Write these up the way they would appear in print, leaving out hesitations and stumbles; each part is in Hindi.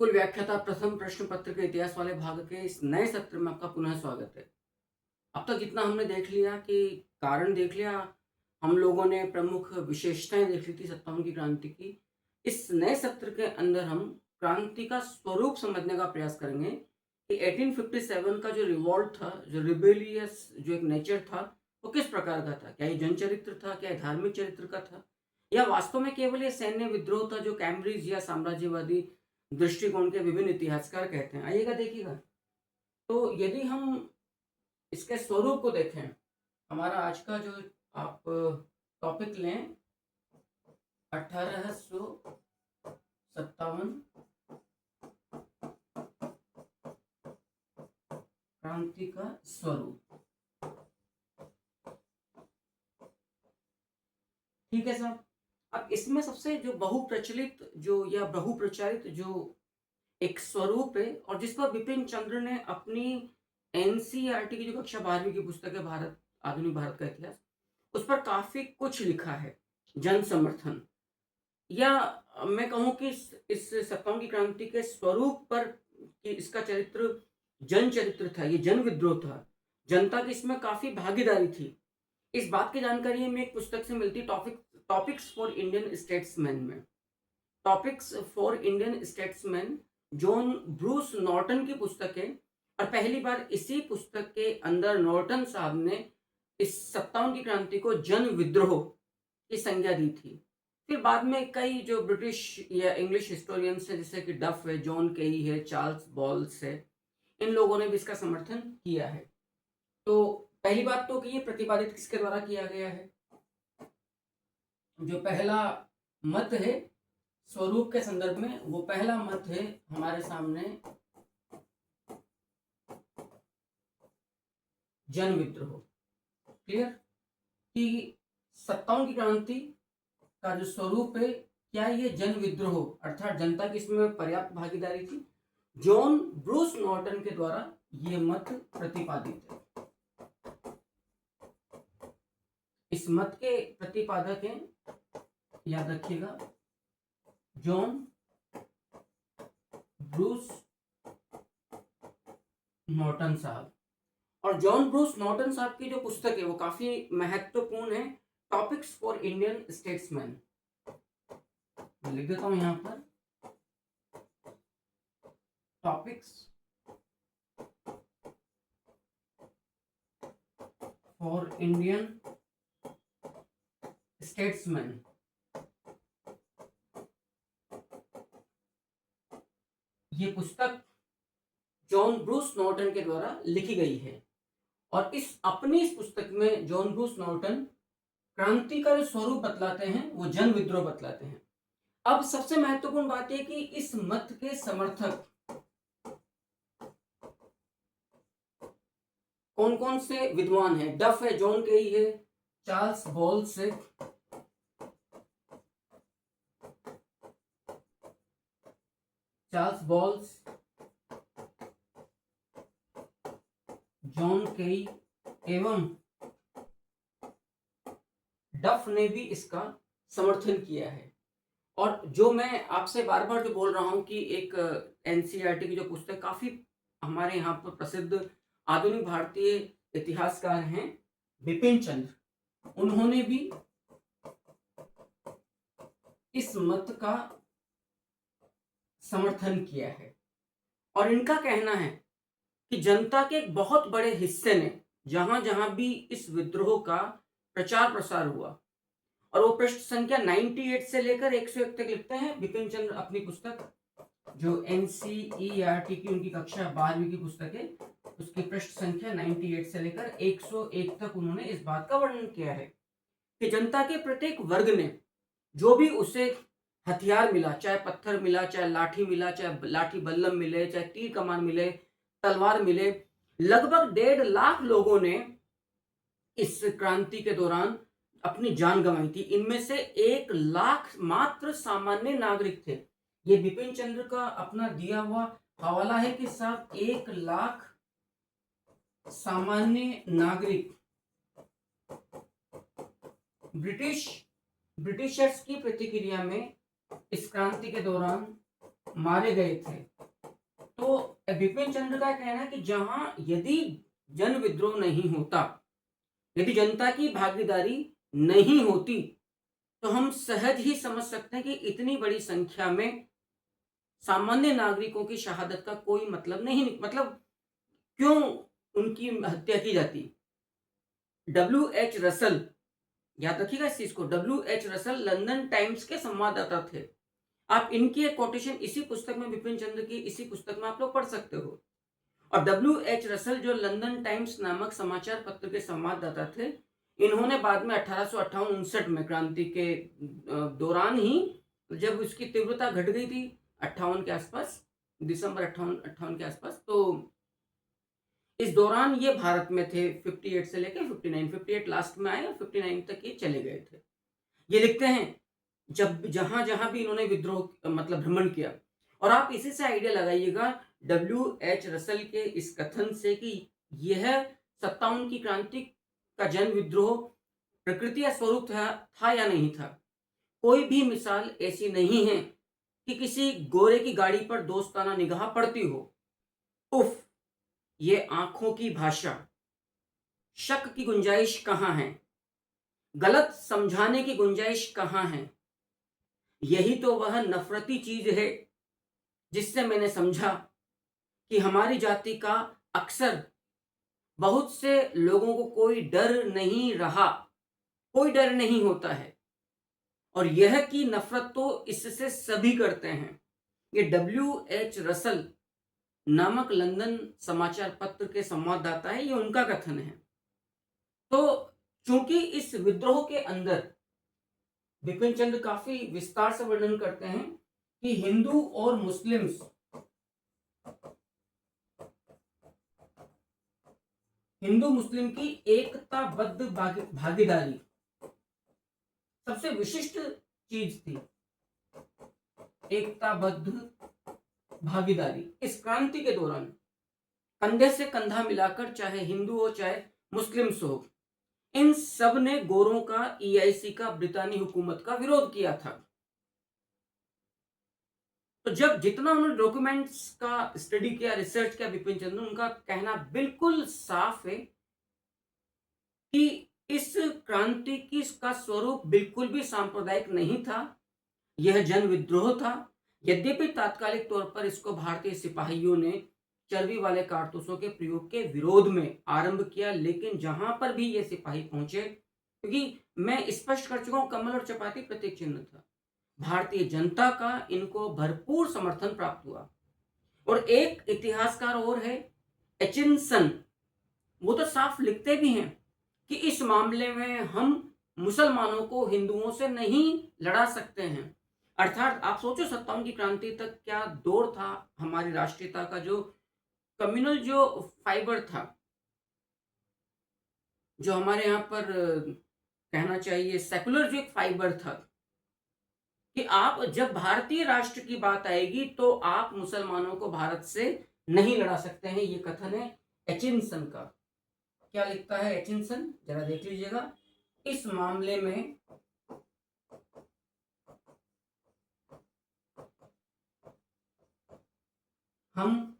स्कूल व्याख्याता प्रथम प्रश्न पत्र के इतिहास वाले भाग के इस नए सत्र में आपका पुनः स्वागत है। अब तक जितना हमने देख लिया कि कारण देख लिया, हम लोगों ने प्रमुख विशेषताएं देख ली थी सत्तावन की क्रांति की। इस नए सत्र के अंदर हम क्रांति का स्वरूप समझने का प्रयास करेंगे कि 1857 का जो रिवॉल्ट था, जो रिबेलियस जो एक नेचर था, वो किस प्रकार का था। क्या ये जन चरित्र था, क्या ये धार्मिक चरित्र का था, या वास्तव में केवल ये सैन्य विद्रोह था जो कैम्ब्रिज या साम्राज्यवादी दृष्टिकोण के विभिन्न इतिहासकार कहते हैं। आइएगा, देखिएगा। तो यदि हम इसके स्वरूप को देखें, हमारा आज का जो आप टॉपिक लें 1857 क्रांति का स्वरूप। ठीक है साहब। अब इसमें सबसे जो बहुप्रचलित जो या बहुप्रचारित जो एक स्वरूप है और जिस पर बिपिन चंद्र ने अपनी एनसीईआरटी की जो कक्षा 12वीं की पुस्तक है भारत आधुनिक भारत का इतिहास, उस पर काफी कुछ लिखा है। जन समर्थन, या मैं कहूं कि इस सत्तावन की क्रांति के स्वरूप पर कि इसका चरित्र जन चरित्र था, ये जन विद्रोह था, जनता की इसमें काफी भागीदारी थी। इस बात की जानकारी हमें एक पुस्तक से मिलती, टॉपिक्स फॉर इंडियन स्टेट्समैन में। Topics for Indian statesman John Bruce Norton की पुस्तक है, और पहली बार इसी पुस्तक के अंदर नॉर्टन साहब ने इस सत्तावन की क्रांति को जन विद्रोह की संज्ञा दी थी। फिर बाद में कई जो ब्रिटिश या इंग्लिश हिस्टोरियंस है, जैसे कि डफ है, जॉन केई है, चार्ल्स बॉल्स है, इन लोगों ने भी इसका समर्थन किया है। तो पहली बात तो कि ये प्रतिपादित किसके द्वारा किया गया है। जो पहला मत है स्वरूप के संदर्भ में, वो पहला मत है हमारे सामने जन विद्रोह। क्लियर कि सत्तावन की क्रांति का जो स्वरूप है, क्या ये जन विद्रोह अर्थात जनता की इसमें पर्याप्त भागीदारी थी। जॉन ब्रूस नॉर्टन के द्वारा ये मत प्रतिपादित है। इस मत के प्रतिपादक हैं, याद रखिएगा, जॉन ब्रूस नॉर्टन साहब। और जॉन ब्रूस नॉर्टन साहब की जो पुस्तक है वो काफी महत्वपूर्ण है, टॉपिक्स फॉर इंडियन स्टेट्समैन। लिख देता हूं यहां पर, टॉपिक्स फॉर इंडियन स्टेट्समैन। ये पुस्तक जॉन ब्रूस नॉर्टन के द्वारा लिखी गई है, और इस पुस्तक में जॉन ब्रूस नॉर्टन क्रांति का जो स्वरूप बतलाते हैं वो जन विद्रोह बतलाते हैं। अब सबसे महत्वपूर्ण बात यह कि इस मत के समर्थक कौन कौन से विद्वान हैं। डफ है, जॉन केई है, चार्ल्स बॉल्स है, चार्ल्स बॉल्स, जॉन केई एवं डफ ने भी इसका समर्थन किया है। और जो मैं आपसे बार बार जो बोल रहा हूं कि एक एनसीईआरटी की जो पुस्तक काफी हमारे यहाँ पर प्रसिद्ध आधुनिक भारतीय इतिहासकार हैं बिपिन चंद्र, उन्होंने भी इस मत का समर्थन किया है। और इनका कहना है कि जनता के एक बहुत बड़े हिस्से ने जहां जहां भी इस विद्रोह का प्रचार प्रसार हुआ, और वो पृष्ठ संख्या 98 से लेकर 101 तक लिखते हैं बिपिन चंद्र अपनी पुस्तक, जो एनसीईआरटी की उनकी कक्षा 12वीं की पुस्तक है, उसकी पृष्ठ संख्या 98 से लेकर 101 तक उन्होंने इस बात का वर्णन किया है कि जनता के प्रत्येक वर्ग ने जो भी उसे हथियार मिला, चाहे पत्थर मिला, चाहे लाठी मिला, चाहे लाठी बल्लम मिले, चाहे तीर कमान मिले, तलवार मिले, लगभग 1.5 लाख लोगों ने इस क्रांति के दौरान अपनी जान गंवाई थी। इनमें से 1 लाख मात्र सामान्य नागरिक थे। ये बिपिन चंद्र का अपना दिया हुआ हवाला है कि साहब 1 लाख सामान्य नागरिक ब्रिटिशर्स की प्रतिक्रिया में इस क्रांति के दौरान मारे गए थे। तो बिपिन चंद्र का कहना है कि जहां यदि जन विद्रोह नहीं होता, यदि जनता की भागीदारी नहीं होती, तो हम सहज ही समझ सकते हैं कि इतनी बड़ी संख्या में सामान्य नागरिकों की शहादत का कोई मतलब नहीं, मतलब क्यों उनकी हत्या की जाती। डब्ल्यू एच रसल, याद रखिएगा इस चीज को, W H Russell London times के संवाददाता थे। आप इनकी एक कोटेशन इसी पुस्तक में, बिपिन चंद्र की इसी पुस्तक में आप लोग पढ़ सकते हो। और डब्ल्यू एच रसल जो लंदन टाइम्स नामक समाचार पत्र के संवाददाता थे, इन्होंने बाद में 1858-59 में क्रांति के दौरान ही, जब उसकी तीव्रता घट गई थी 58 के आसपास, दिसंबर 58 के आसपास, तो इस दौरान ये भारत में थे 58 से लेकर 59, 58 लास्ट में आए और 59 तक ये चले गए थे। ये लिखते हैं जब जहां जहां भी इन्होंने विद्रोह मतलब भ्रमण किया। और आप इसी से आइडिया लगाइएगा डब्ल्यू एच रसल के इस कथन से कि यह 57 की क्रांति का जन विद्रोह प्रकृति या स्वरूप था या नहीं था। कोई भी मिसाल ऐसी नहीं है कि किसी गोरे की गाड़ी पर दोस्ताना निगाह पड़ती हो। उफ, ये आंखों की भाषा, शक की गुंजाइश कहां है, गलत समझाने की गुंजाइश कहां है। यही तो वह नफरती चीज है जिससे मैंने समझा कि हमारी जाति का अक्सर बहुत से लोगों को कोई डर नहीं रहा, कोई डर नहीं होता है। और यह कि नफरत तो इससे सभी करते हैं। ये डब्ल्यू एच रसल नामक लंदन समाचार पत्र के संवाददाता है, ये उनका कथन है। तो चूंकि इस विद्रोह के अंदर बिपिन चंद्र काफी विस्तार से वर्णन करते हैं कि हिंदू और मुस्लिम्स, हिंदू मुस्लिम की एकताबद्ध भागीदारी सबसे विशिष्ट चीज थी। एकताबद्ध भागीदारी इस क्रांति के दौरान कंधे से कंधा मिलाकर, चाहे हिंदू हो चाहे मुस्लिम्स हो, इन सब ने गोरों का, ईआईसी का, ब्रितानी हुकूमत का विरोध किया था। तो जब जितना उन्होंने डॉक्यूमेंट्स का स्टडी किया, रिसर्च किया बिपिन चंद्र, उनका कहना बिल्कुल साफ है कि इस क्रांति की का स्वरूप बिल्कुल भी सांप्रदायिक नहीं था, यह जन विद्रोह था। यद्यपि तात्कालिक तौर पर इसको भारतीय सिपाहियों ने चर्बी वाले कारतूसों के प्रयोग के विरोध में आरंभ किया, लेकिन जहां पर भी ये सिपाही पहुंचे, क्योंकि मैं स्पष्ट कर चुका हूं, कमल और चपाती प्रतीक चिन्ह था, भारतीय जनता का इनको भरपूर समर्थन प्राप्त हुआ। और एक इतिहासकार और है एचिंसन, वो तो साफ लिखते भी हैं कि इस मामले में हम मुसलमानों को हिंदुओं से नहीं लड़ा सकते हैं। अर्थात आप सोचो 57 की क्रांति तक क्या दौर था हमारी राष्ट्रीयता का, जो कम्युनल जो फाइबर था, जो हमारे यहाँ पर कहना चाहिए सेकुलर जो एक फाइबर था, कि आप जब भारतीय राष्ट्र की बात आएगी तो आप मुसलमानों को भारत से नहीं लड़ा सकते हैं। ये कथन है एचिंसन का। क्या लिखता है एचिंसन, जरा देख लीजिएगा। इस मामले में हम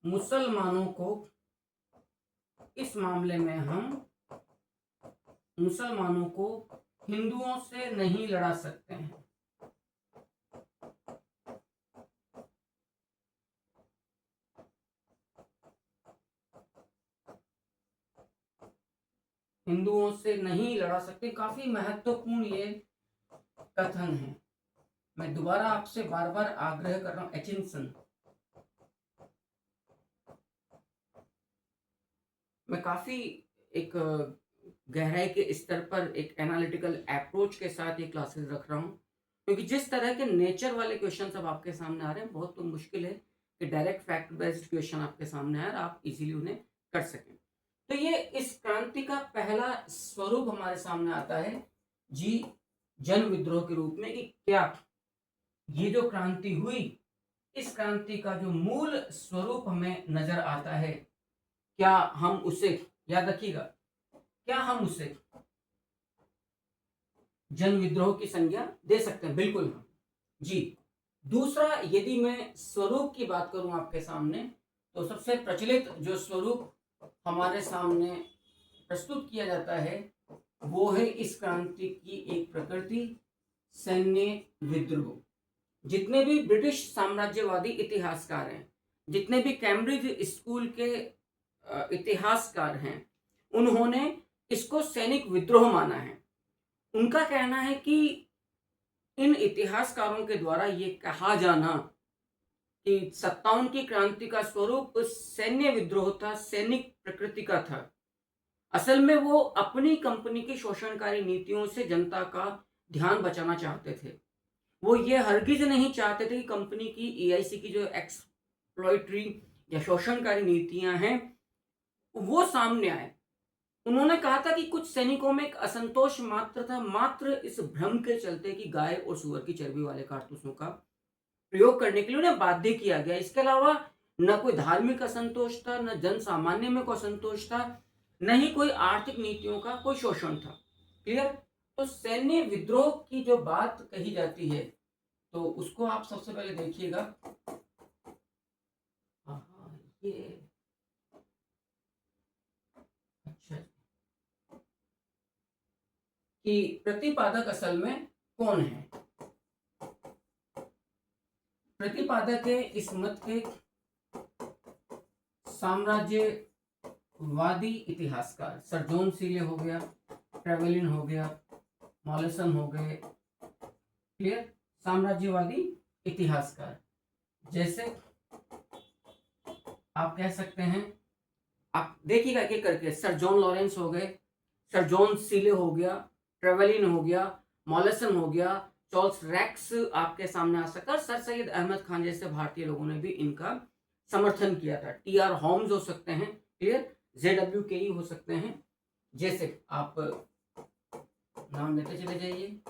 मुसलमानों को, इस मामले में हम मुसलमानों को हिंदुओं से नहीं लड़ा सकते हैं। हिंदुओं से नहीं लड़ा सकते। काफी महत्वपूर्ण ये कथन है। मैं दोबारा आपसे बार बार आग्रह कर रहा हूं, एचिंसन, मैं काफी एक गहराई के स्तर पर एक एनालिटिकल अप्रोच के साथ ये क्लासेस रख रहा हूं, क्योंकि जिस तरह के नेचर वाले क्वेश्चन अब आपके सामने आ रहे हैं, बहुत तो मुश्किल है कि डायरेक्ट फैक्ट बेस्ड क्वेश्चन आपके सामने आए और आप इजीली उन्हें कर सकें। तो ये इस क्रांति का पहला स्वरूप हमारे सामने आता है जी, जन विद्रोह के रूप में, कि क्या ये जो क्रांति हुई, इस क्रांति का जो मूल स्वरूप हमें नजर आता है, क्या हम उसे, याद रखिएगा, क्या हम उसे जन विद्रोह की संज्ञा दे सकते हैं? बिल्कुल हाँ जी। दूसरा, यदि मैं स्वरूप की बात करूं आपके सामने, तो सबसे प्रचलित जो स्वरूप हमारे सामने प्रस्तुत किया जाता है वो है इस क्रांति की एक प्रकृति, सैन्य विद्रोह। जितने भी ब्रिटिश साम्राज्यवादी इतिहासकार हैं, जितने भी कैम्ब्रिज स्कूल के इतिहासकार हैं, उन्होंने इसको सैनिक विद्रोह माना है। उनका कहना है कि इन इतिहासकारों के द्वारा ये कहा जाना कि 57 की क्रांति का स्वरूप सैन्य विद्रोह था, सैनिक प्रकृति का था। असल में वो अपनी कंपनी की शोषणकारी नीतियों से जनता का ध्यान बचाना चाहते थे। वो ये हरगिज नहीं चाहते थे कि कंपनी की ईआईसी की जो एक्सप्लॉइटरी या शोषणकारी नीतियां हैं वो सामने आए। उन्होंने कहा था कि कुछ सैनिकों में एक असंतोष मात्र था, मात्र इस भ्रम के चलते कि गाय और सुअर की चर्बी वाले कारतूसों का प्रयोग करने के लिए उन्हें बाध्य किया गया। इसके अलावा न कोई धार्मिक असंतोष था, न जन सामान्य में कोई असंतोष था, न ही कोई आर्थिक नीतियों का कोई शोषण था। क्लियर? तो सैन्य विद्रोह की जो बात कही जाती है, तो उसको आप सबसे पहले देखिएगा। ये अच्छा, कि प्रतिपादक असल में कौन है। प्रतिपादक है इस मत के साम्राज्यवादी इतिहासकार सर जॉन सीले हो गया, ट्रेवेलिन हो गया, मॉलिसन हो गए। क्लियर? साम्राज्यवादी इतिहासकार जैसे आप कह सकते हैं, आप देखिएगा एक करके, सर जॉन लॉरेंस हो गए, सर जॉन सीले हो गया, ट्रेवेलिन हो गया, मॉलिसन हो गया, चार्ल्स रैक्स आपके सामने आ सकता है। सर सैयद अहमद खान जैसे भारतीय लोगों ने भी इनका समर्थन किया था। टीआर होम्स हो सकते हैं, क्लियर, जेडब्ल्यू के हो सकते हैं, जैसे आप नाम लेते चले जाइए।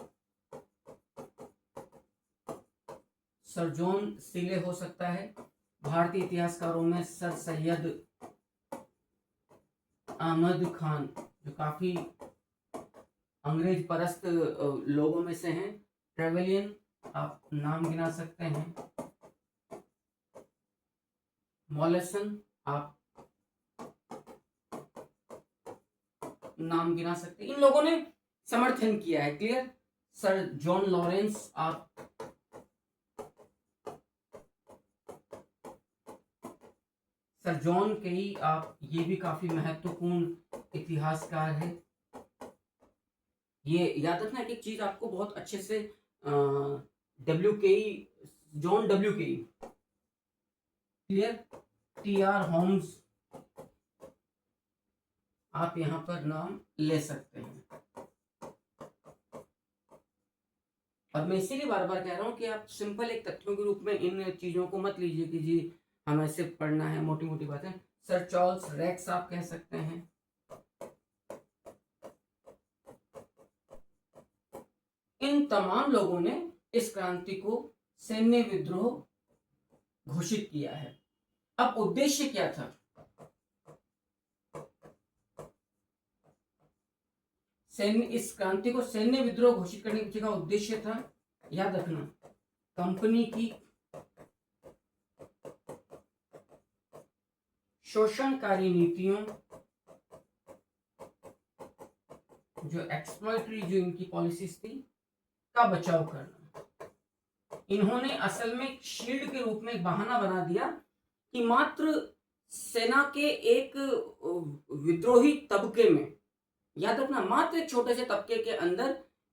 सर जॉन सीले हो सकता है। भारतीय इतिहासकारों में सर सैयद अहमद खान जो काफी अंग्रेज परस्त लोगों में से हैं। ट्रेवेलियन आप नाम गिना सकते हैं। मॉलिसन आप नाम गिना सकते हैं। इन लोगों ने समर्थन किया है। क्लियर? सर जॉन लॉरेंस आप सर जॉन केई आप, ये भी काफी महत्वपूर्ण इतिहासकार है। ये याद रखना एक चीज आपको बहुत अच्छे से, डब्ल्यू के जॉन डब्ल्यू के। क्लियर? टीआर होम्स आप यहां पर नाम ले सकते हैं। और मैं इसीलिए बार बार कह रहा हूं कि आप सिंपल एक तथ्यों के रूप में इन चीजों को मत लीजिए कि जी हमें सिर्फ पढ़ना है, मोटी मोटी बातें। सर चार्ल्स रैक्स आप कह सकते हैं। इन तमाम लोगों ने इस क्रांति को सैन्य विद्रोह घोषित किया है। अब उद्देश्य क्या था? सैन्य, इस क्रांति को सैन्य विद्रोह घोषित करने के पीछे का उद्देश्य था, याद रखना, कंपनी की शोषणकारी नीतियों, जो एक्सप्लॉइटरी जो इनकी पॉलिसीज थी, का बचाव करना। इन्होंने असल में शील्ड के रूप में एक बहाना बना दिया कि मात्र सेना के एक विद्रोही तबके में, याद रखना, मात्र एक छोटे से तबके के अंदर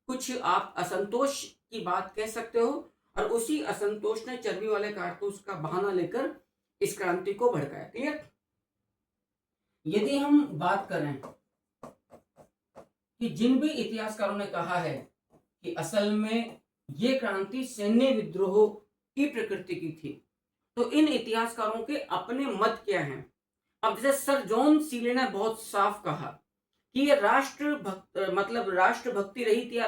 कुछ आप असंतोष की बात कह सकते हो, और उसी असंतोष ने चर्बी वाले कारतूस का बहाना लेकर इस क्रांति को भड़काया। क्लियर? यदि हम बात करें कि जिन भी इतिहासकारों ने कहा है कि असल में ये क्रांति सैन्य विद्रोह की प्रकृति की थी, तो इन इतिहासकारों के अपने मत क्या हैं? अब जैसे सर जॉन सीले ने बहुत साफ कहा कि ये राष्ट्रभक्ति रहित या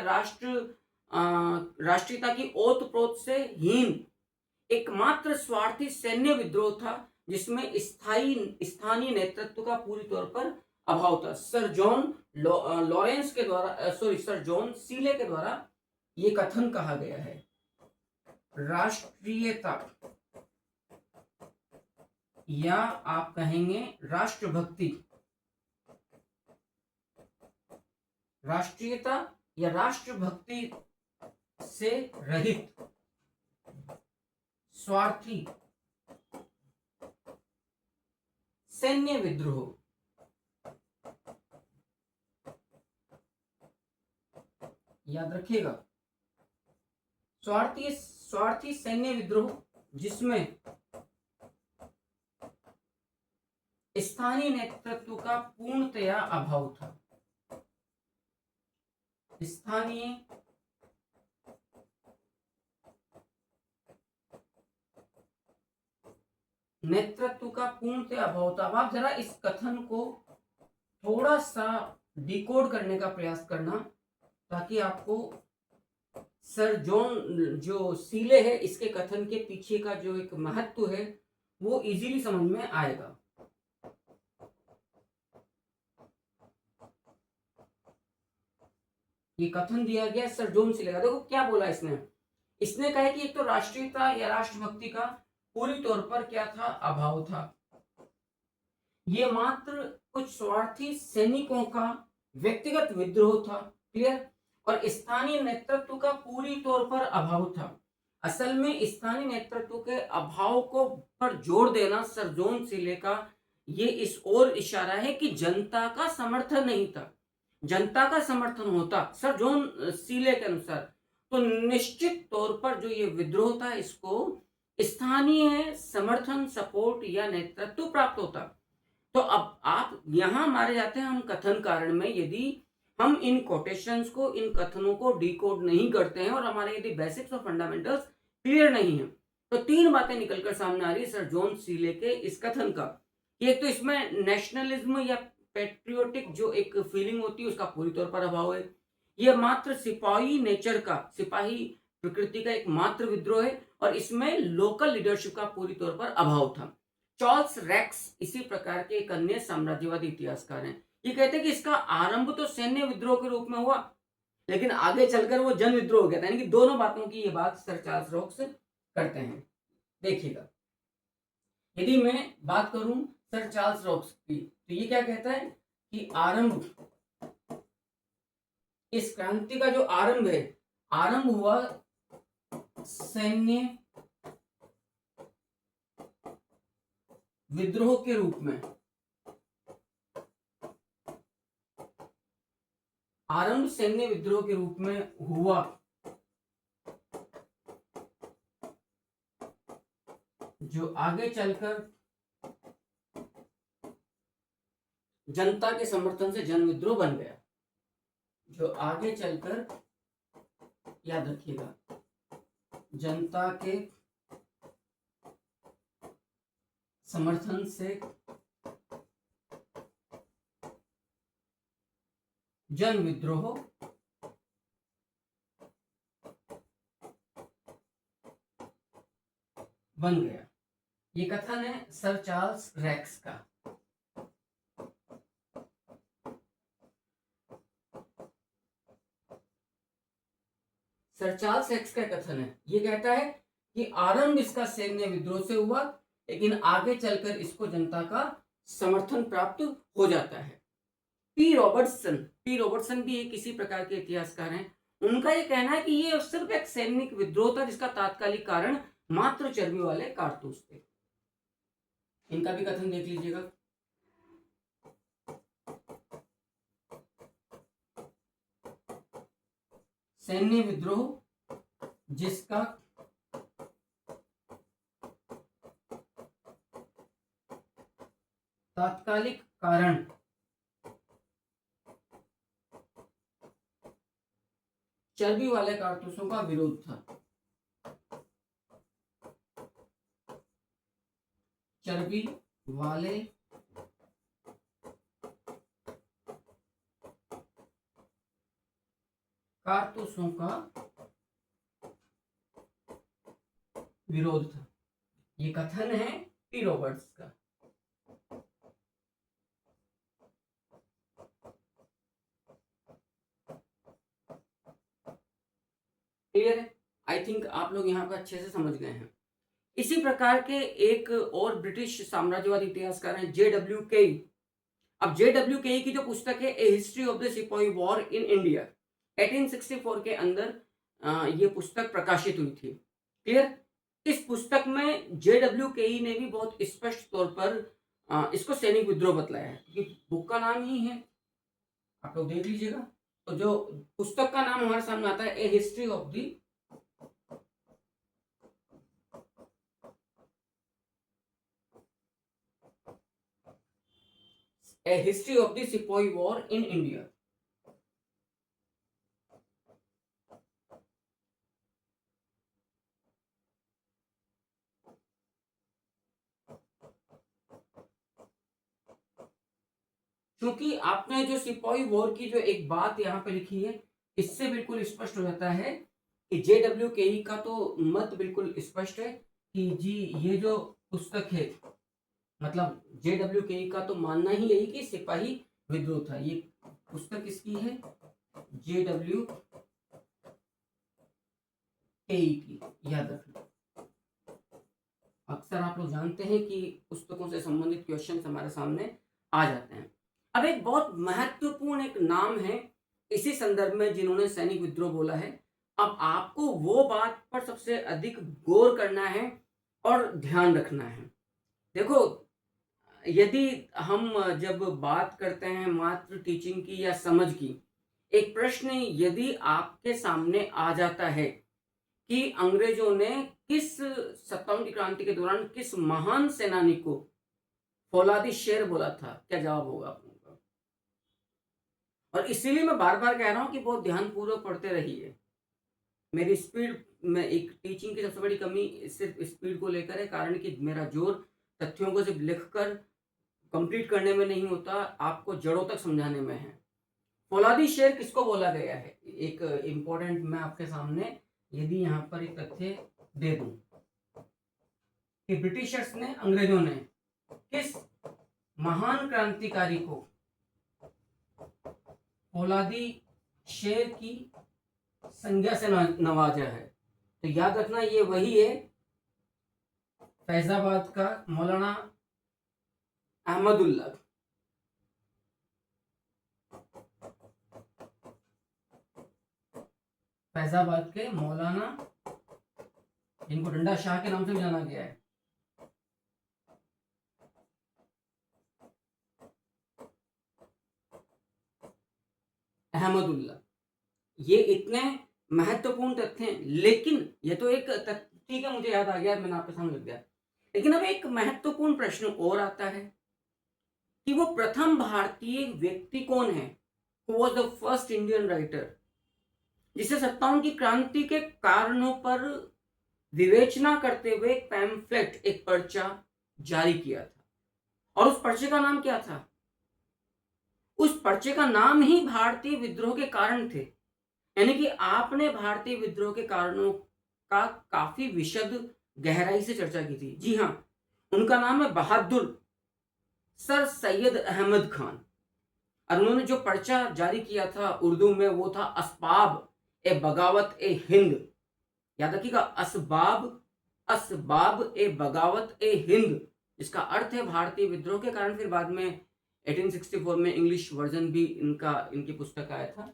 राष्ट्रीयता की ओत प्रोत से हीन एकमात्र स्वार्थी सैन्य विद्रोह था, जिसमें स्थानीय नेतृत्व का पूरी तौर पर अभाव था। सर जॉन सर जॉन सीले के द्वारा ये कथन कहा गया है। राष्ट्रीयता या आप कहेंगे राष्ट्रभक्ति, राष्ट्रीयता या राष्ट्रभक्ति से रहित स्वार्थी सैन्य विद्रोह, याद रखिएगा, स्वार्थी सैन्य विद्रोह जिसमें स्थानीय नेतृत्व का पूर्णतया अभाव था। स्थानीय नेतृत्व का पूर्णतया अभाव था। अब आप जरा इस कथन को थोड़ा सा डिकोड करने का प्रयास करना, ताकि आपको सर जॉन जो सीले है इसके कथन के पीछे का जो एक महत्व है वो इजीली समझ में आएगा। ये कथन दिया गया सर जॉन सीले का। देखो क्या बोला इसने कहा कि एक तो राष्ट्रीयता या राष्ट्रभक्ति का पूरी तौर पर क्या था, अभाव था। ये मात्र कुछ स्वार्थी सैनिकों का व्यक्तिगत विद्रोह था, क्लियर, और स्थानीय नेतृत्व का पूरी तौर पर अभाव था। असल में स्थानीय नेतृत्व के अभाव को पर जोर देना सर जॉन सीले का ये इस ओर इशारा है कि जनता का समर्थन नहीं था। जनता का समर्थन होता सर जॉन सीले के अनुसार तो निश्चित तौर पर जो ये विद्रोह था इसको स्थानीय समर्थन, सपोर्ट या नेतृत्व प्राप्त होता। तो अब आप यहां मारे जाते हैं हम कथन कारण में, यदि हम इन कोटेशंस को, इन कथनों को डिकोड नहीं करते हैं और हमारे यदि बेसिक्स और फंडामेंटल्स क्लियर नहीं है, तो तीन बातें निकलकर सामने आ रही है सर जॉन सीले के इस कथन का। एक तो इसमें नेशनलिज्म या पेट्रियोटिक जो एक फीलिंग होती है उसका पूरी तौर पर अभाव है। यह मात्र सिपाही नेचर का, सिपाही प्रकृति का एक मात्र विद्रोह है और इसमें लोकल लीडरशिप का पूरी तौर पर अभाव था। चार्ल्स रेक्स इसी प्रकार के एक अन्य साम्राज्यवादी इतिहासकार हैं। ये कहते हैं कि इसका आरंभ तो सैन्य विद्रोह के रूप में हुआ, लेकिन आगे चलकर वो जन विद्रोह हो गया था। यानी कि दोनों बातों की ये बात सर चार्ल्स रॉक्स करते हैं। देखिएगा, यदि मैं बात करूं सर चार्ल्स रॉक्स की, तो ये क्या कहता है कि आरंभ, इस क्रांति का जो आरंभ है, आरंभ हुआ सैन्य विद्रोह के रूप में। आरंभ सैन्य विद्रोह के रूप में हुआ, जो आगे चलकर जनता के समर्थन से जन विद्रोह बन गया। जो आगे चलकर, याद रखिएगा, जनता के समर्थन से जन विद्रोह बन गया। ये कथन है सर चार्ल्स रेक्स का। सर चार्ल्स रेक्स का कथन है, ये कहता है कि आरंभ इसका सैन्य विद्रोह से हुआ, लेकिन आगे चलकर इसको जनता का समर्थन प्राप्त हो जाता है। पी रॉबर्टसन भी एक इसी प्रकार के इतिहासकार हैं। उनका ये कहना है कि ये सिर्फ एक सैनिक विद्रोह था जिसका तात्कालिक कारण मात्र चर्बी वाले कारतूस थे। इनका भी कथन देख लीजिएगा। सैन्य विद्रोह जिसका तात्कालिक कारण चर्बी वाले कारतूसों का विरोध था। चर्बी वाले कारतूसों का विरोध था। ये कथन है पी रॉबर्ट्स का। क्लियर है? आई थिंक आप लोग यहाँ पर अच्छे से समझ गए हैं। इसी प्रकार के एक और ब्रिटिश साम्राज्यवादी इतिहासकार हैं जे.डब्ल्यू. केई। अब जे.डब्ल्यू. केई की जो पुस्तक है ए हिस्ट्री ऑफ द सिपाही वॉर इन इंडिया 1864 के अंदर ये पुस्तक प्रकाशित हुई थी। क्लियर? इस पुस्तक में जे.डब्ल्यू. केई ने भी बहुत स्पष्ट तौर पर इसको सैनिक विद्रोह बतलाया है, क्योंकि बुक का नाम ही है, आप लोग देख लीजिएगा। तो जो पुस्तक का नाम हमारे सामने आता है ए हिस्ट्री ऑफ द सिपाही वॉर इन इंडिया। क्योंकि आपने जो सिपाही वॉर की जो एक बात यहाँ पे लिखी है, इससे बिल्कुल स्पष्ट हो जाता है कि जे.डब्ल्यू. केई का तो मत बिल्कुल स्पष्ट है कि जी ये जो पुस्तक है, मतलब जे.डब्ल्यू. केई का तो मानना ही यही कि सिपाही विद्रोह था। ये पुस्तक किसकी है? जे.डब्ल्यू. केई की, याद रखना। अक्सर आप लोग जानते हैं कि पुस्तकों से संबंधित क्वेश्चन हमारे सामने आ जाते हैं। अब एक बहुत महत्वपूर्ण एक नाम है इसी संदर्भ में जिन्होंने सैनिक विद्रोह बोला है। अब आपको वो बात पर सबसे अधिक गौर करना है और ध्यान रखना है। देखो, यदि हम जब बात करते हैं मात्र टीचिंग की या समझ की, एक प्रश्न यदि आपके सामने आ जाता है कि अंग्रेजों ने किस 57 की क्रांति के दौरान किस महान सेनानी को फौलादी शेर बोला था, क्या जवाब होगा आप लोगों का? और इसीलिए मैं बार बार कह रहा हूं कि बहुत ध्यानपूर्वक पढ़ते रहिए। मेरी स्पीड में एक टीचिंग की सबसे बड़ी कमी सिर्फ स्पीड को लेकर है, कारण कि मेरा जोर तथ्यों को सिर्फ लिखकर कंप्लीट करने में नहीं होता, आपको जड़ों तक समझाने में है। फौलादी शेर किसको बोला गया है? एक इंपॉर्टेंट मैं आपके सामने यदि यहाँ पर एक तथ्य दे दूं कि ब्रिटिशर्स ने, अंग्रेजों ने किस महान क्रांतिकारी को फौलादी शेर की संज्ञा से नवाजा है, तो याद रखना ये वही है, फैजाबाद का मौलाना अहमदुल्ला। फैजाबाद के मौलाना, जिनको डंडा शाह के नाम से भी जाना गया है, अहमदुल्ला। ये इतने महत्वपूर्ण तथ्य हैं, लेकिन ये तो एक ठीक है, मुझे याद आ गया, मैंने आपके सामने लिख दिया। लेकिन अब एक महत्वपूर्ण प्रश्न और आता है कि वो प्रथम भारतीय व्यक्ति कौन है? Who was the first Indian writer जिसे 57 की क्रांति के कारणों पर विवेचना करते हुए एक पैम्फलेट, एक पर्चा जारी किया था, और उस पर्चे का नाम क्या था? उस पर्चे का नाम ही भारतीय विद्रोह के कारण थे। यानी कि आपने भारतीय विद्रोह के कारणों का काफी विशद गहराई से चर्चा की थी। जी हाँ, उनका नाम है बहादुर सर सैयद अहमद खान, और उन्होंने जो पर्चा जारी किया था उर्दू में, वो था असबाब ए बगावत ए हिंद। याद रखिएगा, असबाब, असबाब ए बगावत ए हिंद, इसका अर्थ है भारतीय विद्रोह के कारण। फिर बाद में 1864 में इंग्लिश वर्जन भी इनकी पुस्तक आया था।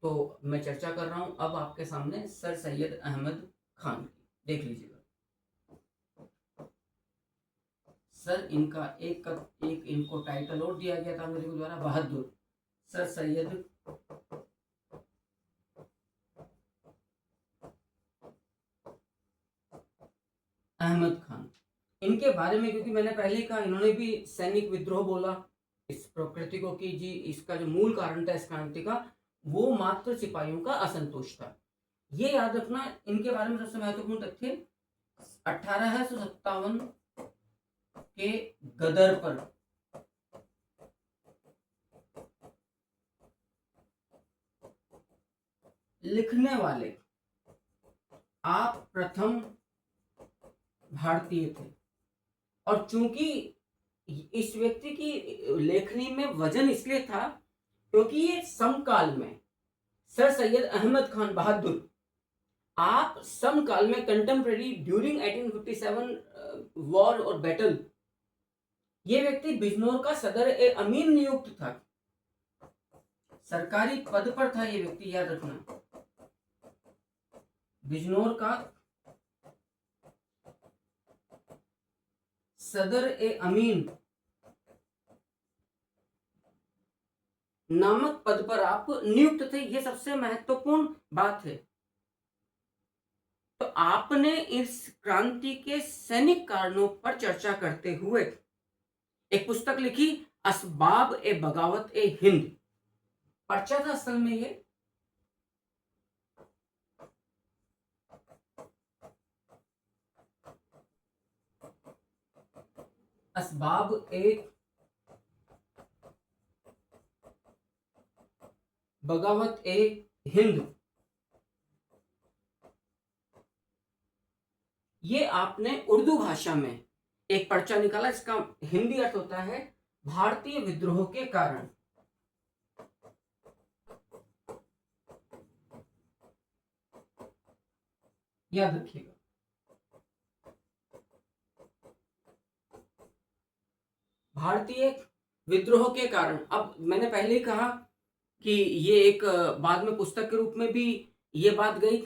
तो मैं चर्चा कर रहा हूं अब आपके सामने सर सैयद अहमद खान की, देख लीजिएगा। सर इनका एक इनको टाइटल और दिया गया था मेरे द्वारा, बहादुर सर सैयद अहमद खान। इनके बारे में, क्योंकि मैंने पहले ही कहा, इन्होंने भी सैनिक विद्रोह बोला इस प्रकृति को कि जी इसका जो मूल कारण था इस क्रांति का, वो मात्र सिपाहियों का असंतोष था। ये याद रखना। इनके बारे में सबसे महत्वपूर्ण तथ्य, 1857 के गदर पर लिखने वाले आप प्रथम भारतीय थे। और चूंकि इस व्यक्ति की लेखनी में वजन इसलिए था क्योंकि ये समकाल में सर सैयद अहमद खान बहादुर आप समकाल में कंटेम्प्रेरी ड्यूरिंग 1857 वॉर और बैटल, ये व्यक्ति बिजनौर का सदर ए अमीन नियुक्त था, सरकारी पद पर था ये व्यक्ति, याद रखना। बिजनौर का सदर ए अमीन नामक पद पर आप नियुक्त थे, ये सबसे महत्वपूर्ण बात है। तो आपने इस क्रांति के सैनिक कारणों पर चर्चा करते हुए एक पुस्तक लिखी, असबाब ए बगावत ए हिंद। पर्चा था असल में ये, असबाब ए बगावत ए हिंद, ये आपने उर्दू भाषा में एक पर्चा निकाला। इसका हिंदी अर्थ होता है भारतीय विद्रोह के कारण। याद रखिएगा, भारतीय विद्रोह के कारण। अब मैंने पहले ही कहा कि ये एक बाद में पुस्तक के रूप में भी ये बात गई,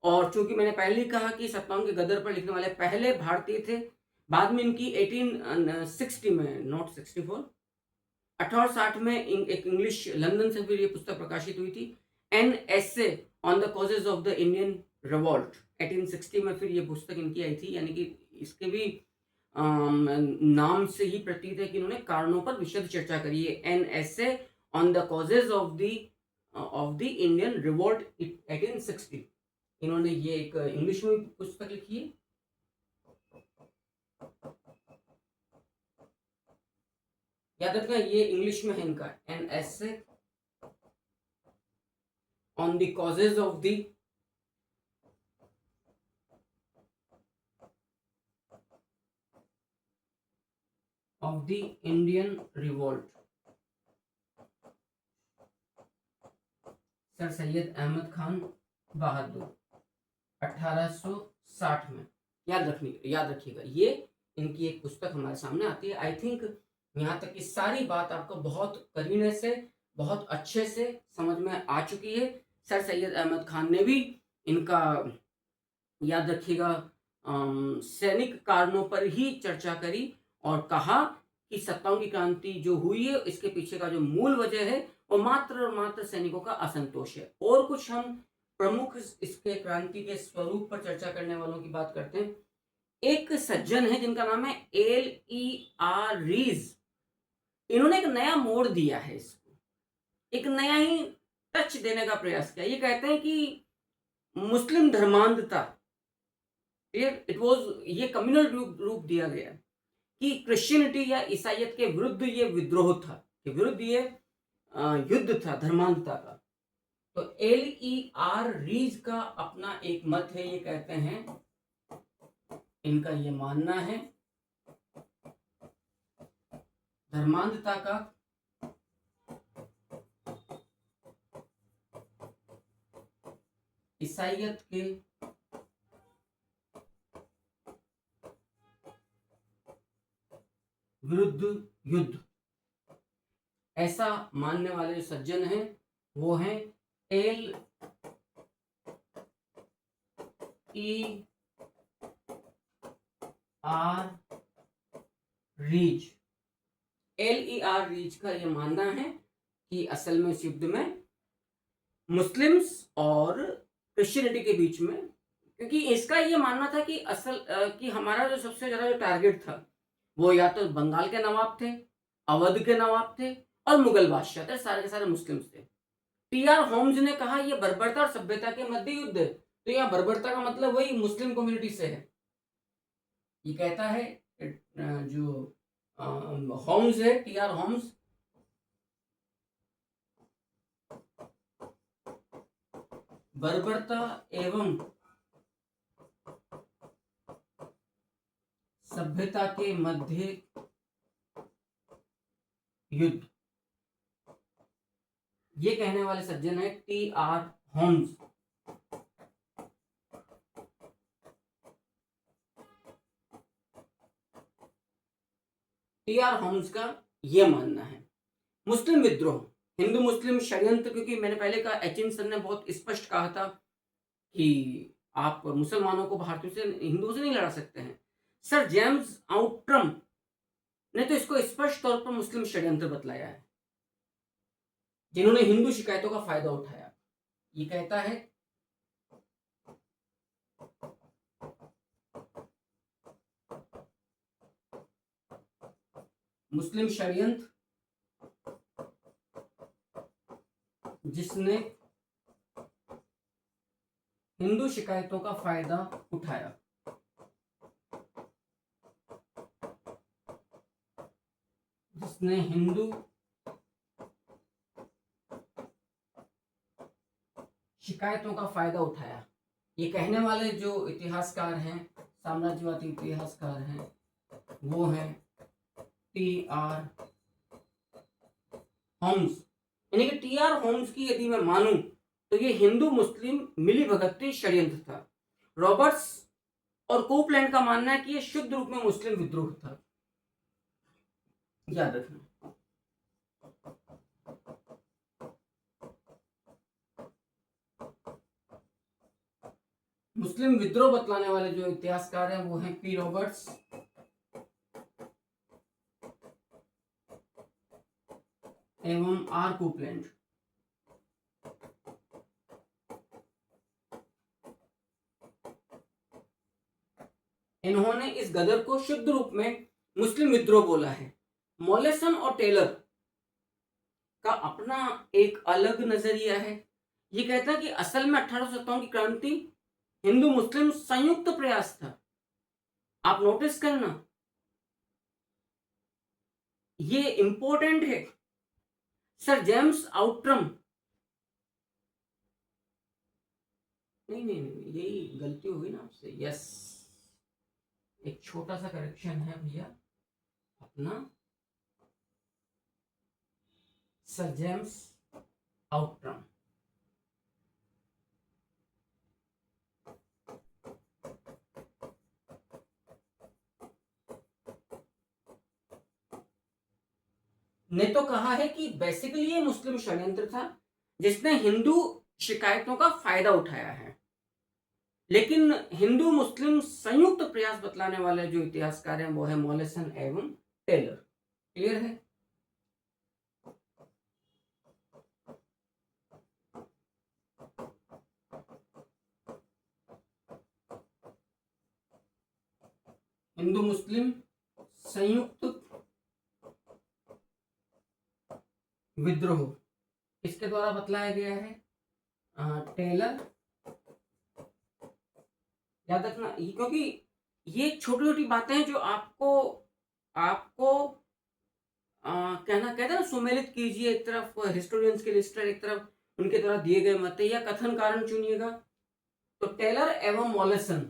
और चूंकि मैंने पहले ही कहा कि सत्तावन के गदर पर लिखने वाले पहले भारतीय थे। बाद में इनकी 1860 में, नॉट 64, 1860 में एक इंग्लिश लंदन से फिर ये पुस्तक प्रकाशित हुई थी, N essay on the causes of the Indian revolt. 1860 में फिर ये पुस्तक इनकी आई थी, यानी कि इसके भी नाम से ही प्रतीत है कि इन्होंने कारणों पर विशद चर्चा करी है। N essay on the causes of the Indian revolt 1860, इन्होंने ये एक इंग्लिश में पुस्तक लिखी है। याद रखना, ये इंग्लिश में है इनका, an essay on the causes of the Indian revolt, sir Syed Ahmad Khan Bahadur, 1860 में। याद रखिएगा, ये इनकी एक पुस्तक हमारे सामने आती है। आई थिंक यहाँ तक की सारी बात आपको बहुत करीने से, बहुत अच्छे से समझ में आ चुकी है। सर सैयद अहमद खान ने भी इनका, याद रखिएगा, सैनिक कारणों पर ही चर्चा करी और कहा कि सत्तावन की क्रांति जो हुई है, इसके पीछे का जो मूल वजह है वो मात्र और मात्र सैनिकों का असंतोष है। और कुछ हम प्रमुख इसके क्रांति के स्वरूप पर चर्चा करने वालों की बात करते हैं। एक सज्जन है जिनका नाम है L.E.R. रीज। इन्होंने एक नया मोड़ दिया है इसको, एक नया ही टच देने का प्रयास किया। ये कहते हैं कि मुस्लिम धर्मांधता, इट वाज, ये कम्युनल रूप दिया गया कि क्रिश्चियनिटी या ईसाइयत के विरुद्ध ये विद्रोह था, के विरुद्ध ये युद्ध था धर्मांधता का। तो L.E.R. रीज का अपना एक मत है। ये कहते हैं, इनका ये मानना है, धर्मांधता का ईसाइयत के विरुद्ध युद्ध। ऐसा मानने वाले जो सज्जन हैं वो हैं L.E.R. रीज। L.E.R. रीज का ये मानना है कि असल में इस युद्ध में मुस्लिम्स और क्रिश्चियनिटी के बीच में, क्योंकि इसका ये मानना था कि असल कि हमारा जो सबसे ज्यादा जो टारगेट था वो या तो बंगाल के नवाब थे, अवध के नवाब थे और मुगल बादशाह थे, सारे के सारे मुस्लिम्स थे। T.R. होम्स ने कहा यह बर्बरता और सभ्यता के मध्य युद्ध है। तो यहाँ बर्बरता का मतलब वही मुस्लिम कम्युनिटी से है। ये कहता है जो होम्स है, T.R. होम्स, बर्बरता एवं सभ्यता के मध्य युद्ध, ये कहने वाले सज्जन है T.R. होम्स। टी.आर. होम्स का यह मानना है। मुस्लिम विद्रोह, हिंदू मुस्लिम षड्यंत्र, क्योंकि मैंने पहले कहा एचिंसन ने बहुत स्पष्ट कहा था कि आप मुसलमानों को भारतीयों से, हिंदुओं से नहीं लड़ा सकते हैं। सर जेम्स आउट्रम ने तो इसको स्पष्ट तौर पर मुस्लिम षड्यंत्र बतलाया है, जिन्होंने हिंदू शिकायतों का फायदा उठाया। ये कहता है मुस्लिम षड्यंत्र जिसने हिंदू शिकायतों का फायदा उठाया। जिसने हिंदू शिकायतों का फायदा उठाया। ये कहने वाले जो इतिहासकार हैं, साम्राज्यवादी इतिहासकार हैं, वो हैं टी.आर. होम्स। यानी कि टी.आर. होम्स की यदि मैं मानूं तो ये हिंदू मुस्लिम मिली भगत षड्यंत्र था। रॉबर्ट्स और कोपलैंड का मानना है कि ये शुद्ध रूप में मुस्लिम विद्रोह था। याद रखना। मुस्लिम विद्रोह बतलाने वाले जो इतिहासकार हैं वो हैं पी. रॉबर्ट्स एवं आर. कोपलैंड। इन्होंने इस गदर को शुद्ध रूप में मुस्लिम विद्रोह बोला है। मॉलेसन और टेलर का अपना एक अलग नजरिया है। ये कहता है कि असल में 1857 की क्रांति हिंदू मुस्लिम संयुक्त प्रयास था। आप नोटिस करना, ये इंपॉर्टेंट है। सर जेम्स आउट्रम, नहीं नहीं नहीं, यही गलती हो गई ना आपसे। यस, एक छोटा सा करेक्शन है भैया अपना। Sir James Outram. ने तो कहा है कि बेसिकली ये मुस्लिम षड्यंत्र था जिसने हिंदू शिकायतों का फायदा उठाया है। लेकिन हिंदू मुस्लिम संयुक्त प्रयास बतलाने वाले जो इतिहासकार हैं वो है मॉलेसन एवं टेलर। क्लियर है? हिंदू मुस्लिम संयुक्त विद्रोह किसके द्वारा बतलाया गया है? टेलर। याद रखना, क्योंकि ये छोटी छोटी बातें हैं जो आपको आपको कहना कहते हैं ना, सुमेलित कीजिए। एक तरफ हिस्टोरियंस के लिस्टर, एक तरफ उनके द्वारा दिए गए मत या कथन कारण चुनिएगा। तो टेलर एवं मॉलेसन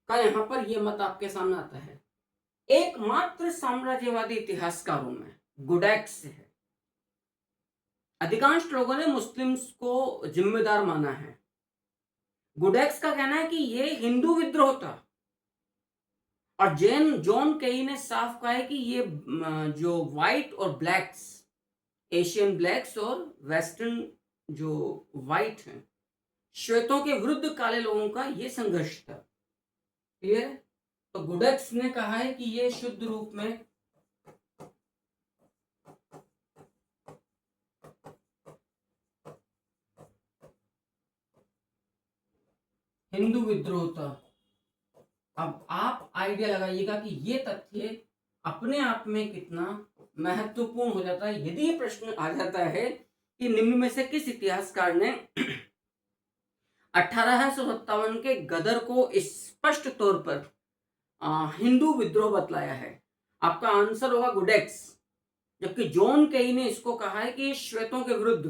का यहां पर यह मत आपके सामने आता है। एकमात्र साम्राज्यवादी इतिहासकारों में गुडैक्स है। अधिकांश लोगों ने मुस्लिम्स को जिम्मेदार माना है। गुडैक्स का कहना है कि यह हिंदू विद्रोह था, और जॉन केई ने साफ कहा है कि ये जो व्हाइट और ब्लैक्स, एशियन ब्लैक्स और वेस्टर्न जो व्हाइट हैं, श्वेतों के विरुद्ध काले लोगों का ये संघर्ष था। क्लियर है? तो गुडैक्स ने कहा है कि ये शुद्ध रूप में हिंदू विद्रोह था। अब आप आइडिया लगाइएगा कि ये तथ्य अपने आप में कितना महत्वपूर्ण हो जाता है यदि ये प्रश्न आ जाता है कि निम्न में से किस इतिहासकार ने 1857 के गदर को स्पष्ट तौर पर हिंदू विद्रोह बतलाया है। आपका आंसर होगा गुडैक्स। जबकि जॉन केई ने इसको कहा है कि श्वेतों के विरुद्ध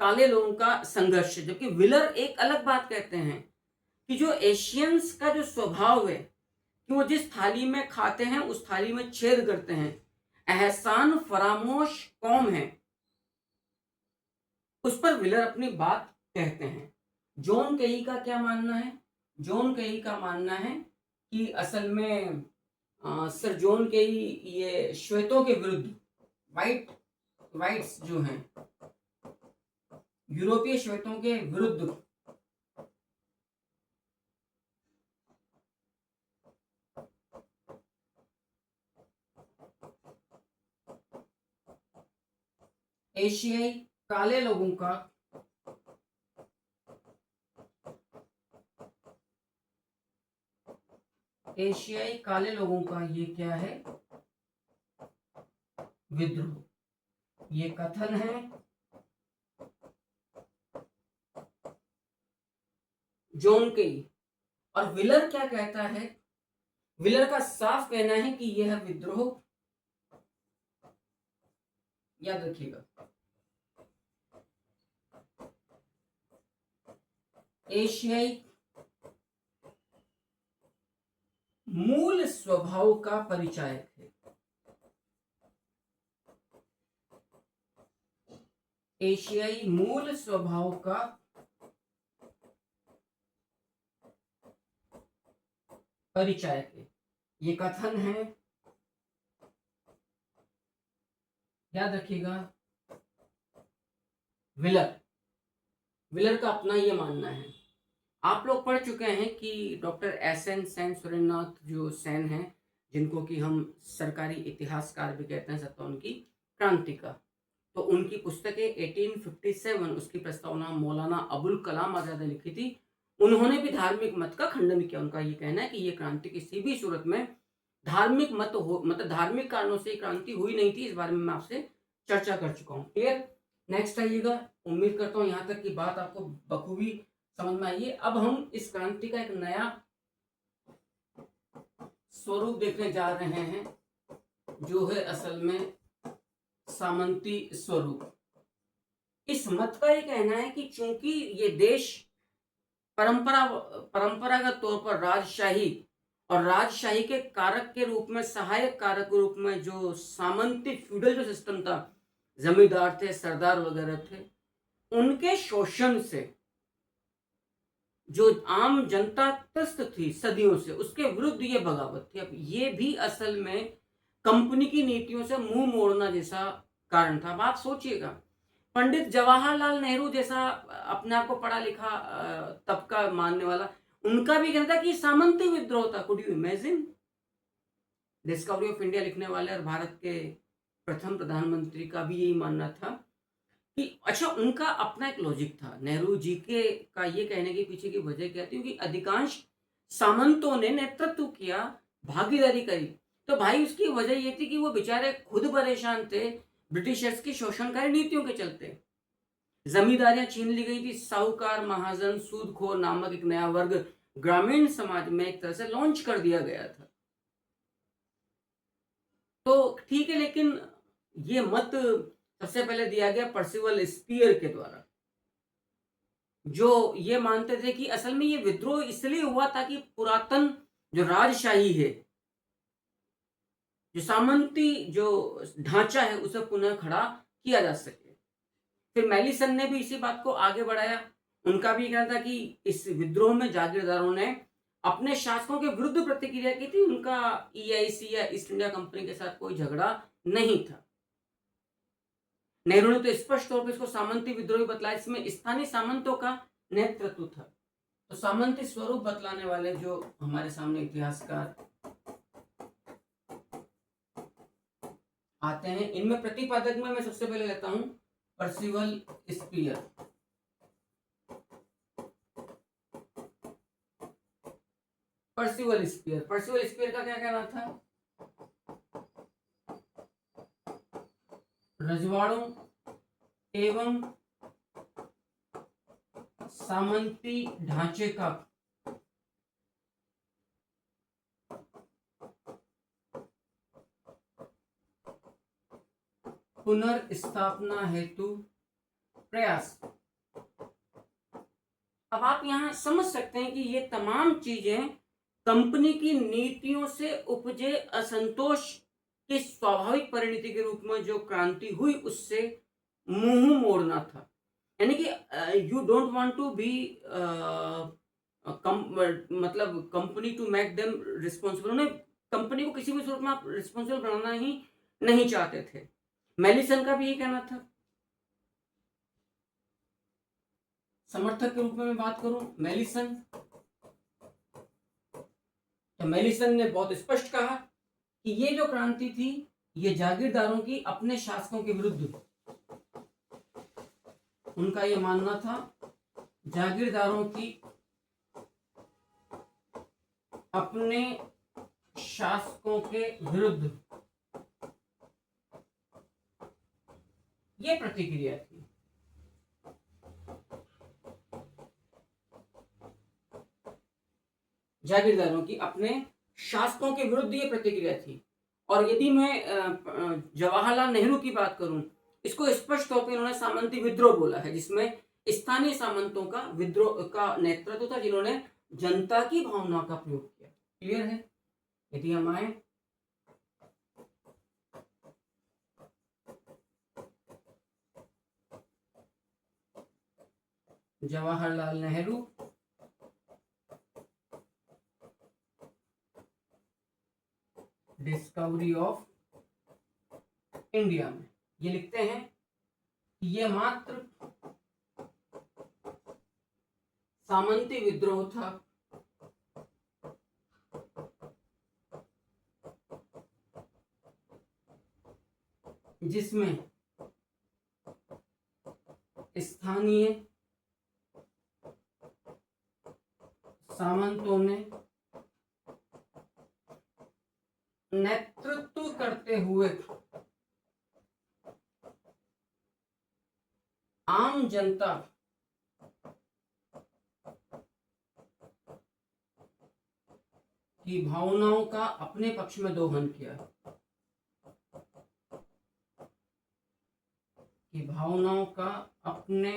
काले लोगों का संघर्ष। जबकि विलर एक अलग बात कहते हैं कि जो एशियंस का जो स्वभाव है कि वो जिस थाली में खाते हैं उस थाली में छेद करते हैं, एहसान फरामोश कौम है, उस पर विलर अपनी बात कहते हैं। जॉन केई का क्या मानना है? जॉन केई का मानना है कि असल में सर जॉन केई ये श्वेतों के विरुद्ध, वाइट्स जो हैं, यूरोपीय श्वेतों के विरुद्ध एशियाई काले लोगों का ये क्या है, विद्रोह। ये कथन है जॉन केई। और विलर क्या कहता है? विलर का साफ कहना है कि यह विद्रोह, याद रखिएगा, एशियाई मूल स्वभाव का परिचायक है। एशियाई मूल स्वभाव का परिचायक है, ये कथन है, याद रखिएगा, विलर का अपना ये मानना है। आप लोग पढ़ चुके हैं कि डॉक्टर एसएन सेन, सुरेंद्रनाथ जो सेन हैं, जिनको कि हम सरकारी इतिहासकार भी कहते हैं, 57 की क्रांति का, तो उनकी पुस्तकें 1857 उसकी प्रस्तावना मौलाना अबुल कलाम आजाद ने लिखी थी। उन्होंने भी धार्मिक मत का खंडन किया। उनका ये कहना है कि ये क्रांति किसी भी सूरत में धार्मिक मतलब धार्मिक कारणों से क्रांति हुई नहीं थी। इस बारे में मैं आपसे चर्चा कर चुका हूँ। क्लियर? नेक्स्ट आइएगा। उम्मीद करता हूँ यहाँ तक की बात आपको बखूबी समझ में आइए। अब हम इस क्रांति का एक नया स्वरूप देखने जा रहे हैं, जो है असल में सामंती स्वरूप। इस मत का ये कहना है कि चूंकि ये देश परंपरागत तौर पर राजशाही और राजशाही के कारक के रूप में, सहायक कारक के रूप में जो सामंती फ्यूडल जो सिस्टम था, जमींदार थे, सरदार वगैरह थे, उनके शोषण से जो आम जनता त्रस्त थी सदियों से, उसके विरुद्ध ये बगावत थी। अब ये भी असल में कंपनी की नीतियों से मुंह मोड़ना जैसा कारण था। अब आप सोचिएगा, पंडित जवाहरलाल नेहरू जैसा अपने आप को पढ़ा लिखा तबका मानने वाला, उनका भी कहना था कि सामंती विद्रोह था। Could you imagine? Discovery of India लिखने वाले और भारत के प्रथम प्रधानमंत्री का भी यही मानना था कि अच्छा, उनका अपना एक लॉजिक था। नेहरू जी के का ये कहने के पीछे की वजह क्या थी? क्योंकि अधिकांश सामंतों ने नेतृत्व किया, भागीदारी करी, तो भाई उसकी वजह ये थी कि वो बेचारे खुद परेशान थे ब्रिटिशर्स की शोषणकारी नीतियों के चलते। जमींदारियां छीन ली गई थी, साहूकार, महाजन, सूदखोर नामक एक नया वर्ग ग्रामीण समाज में एक तरह से लॉन्च कर दिया गया था। तो ठीक है, लेकिन ये मत सबसे पहले दिया गया पर्सिवल स्पीयर के द्वारा, जो ये मानते थे कि असल में ये विद्रोह इसलिए हुआ ताकि पुरातन जो राजशाही है, जो सामंती जो ढांचा है, उसे पुनः खड़ा किया जा सके। फिर मैलिसन ने भी इसी बात को आगे बढ़ाया। उनका भी कहना था कि इस विद्रोह में जागीरदारों ने अपने शासकों के विरुद्ध प्रतिक्रिया की थी। उनका ईआईसी या ईस्ट इंडिया कंपनी के साथ कोई झगड़ा नहीं था। नेहरू ने तो स्पष्ट तौर पर इसको सामंती विद्रोह बतलाया, इसमें स्थानीय सामंतों का नेतृत्व था। तो सामंती स्वरूप बतलाने वाले जो हमारे सामने इतिहासकार आते हैं, इनमें प्रतिपादक में मैं सबसे पहले लेता हूं पर्सिवल स्पीयर। पर्सिवल स्पीयर का क्या कहना था? रजवाड़ों एवं सामंती ढांचे का पुनर्स्थापना हेतु प्रयास। अब आप यहां समझ सकते हैं कि ये तमाम चीजें कंपनी की नीतियों से उपजे असंतोष की स्वाभाविक परिणति के रूप में जो क्रांति हुई, उससे मुंह मोड़ना था। यानी कि you don't want to be मतलब company to make them responsible, उन्हें कंपनी को किसी भी स्वरूप में आप रिस्पॉन्सिबल बनाना ही नहीं चाहते थे। मेलिसन का भी यही कहना था। समर्थक के रूप में मैं बात करूं, मेलिसन, तो मेलिसन ने बहुत स्पष्ट कहा कि ये जो क्रांति थी ये जागीरदारों की अपने शासकों के विरुद्ध, उनका ये मानना था जागीरदारों की अपने शासकों के विरुद्ध, ये प्रतिक्रिया थी। जागीरदारों की अपने शासकों के विरुद्ध ये प्रतिक्रिया थी। और यदि मैं जवाहरलाल नेहरू की बात करूं, इसको स्पष्ट तौर पर उन्होंने सामंती विद्रोह बोला है, जिसमें स्थानीय सामंतों का विद्रोह का नेतृत्व था, जिन्होंने जनता की भावना का प्रयोग किया। क्लियर है? यदि हम आए Jawaharlal Nehru discovery of India में ये लिखते हैं कि ये मात्र सामंती विद्रोह था जिसमें स्थानीय सामंतों ने नेतृत्व करते हुए आम जनता की भावनाओं का अपने पक्ष में दोहन किया, कि भावनाओं का अपने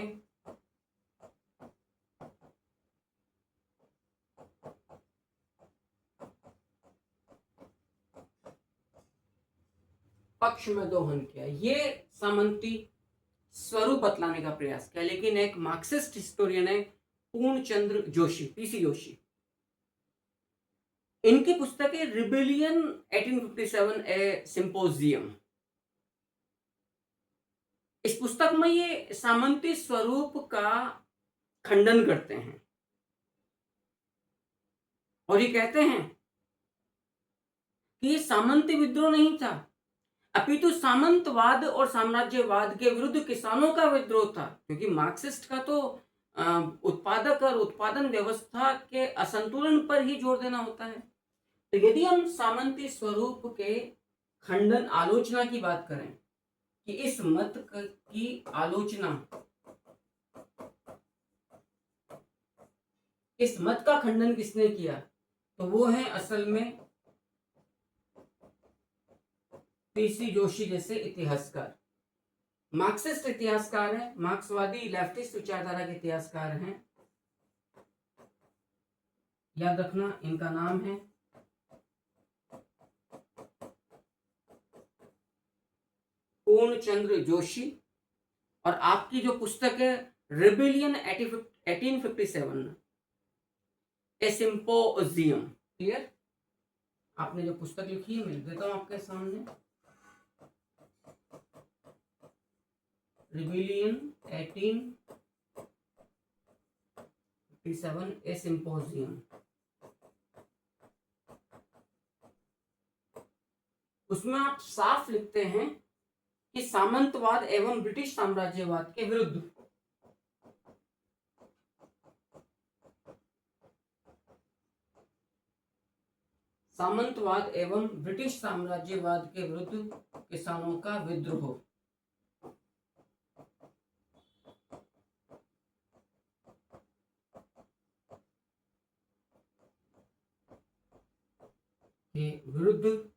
पक्ष में दोहन किया। ये सामंती स्वरूप बतलाने का प्रयास किया। लेकिन एक मार्क्सिस्ट हिस्टोरियन है पूर्णचंद्र जोशी, पीसी जोशी, इनकी पुस्तक है रिबेलियन 1857 ए सिंपोजियम। इस पुस्तक में ये सामंती स्वरूप का खंडन करते हैं और ये कहते हैं कि ये सामंती विद्रोह नहीं था, अपितु सामंतवाद और साम्राज्यवाद के विरुद्ध किसानों का विद्रोह था। क्योंकि मार्क्सिस्ट का तो उत्पादक और उत्पादन व्यवस्था के असंतुलन पर ही जोर देना होता है। तो यदि हम सामंती स्वरूप के खंडन आलोचना की बात करें कि इस मत की आलोचना, इस मत का खंडन किसने किया, तो वो है असल में पीसी जोशी जैसे इतिहासकार, मार्क्सिस्ट इतिहासकार हैं, मार्क्सवादी लेफ्टिस्ट विचारधारा के इतिहासकार हैं। याद रखना इनका नाम है पूर्णचंद्र जोशी। और आपकी जो पुस्तक है रिबेलियन 1857 ए सिंपोजियम, क्लियर? आपने जो पुस्तक लिखी है मैं लिख देता हूं आपके सामने, रिबेलियन 1857 ए सिंपोजियम। उसमें आप साफ लिखते हैं कि सामंतवाद एवं ब्रिटिश साम्राज्यवाद के विरुद्ध सामंतवाद एवं ब्रिटिश साम्राज्यवाद के विरुद्ध किसानों का विद्रोह। के विरुद्ध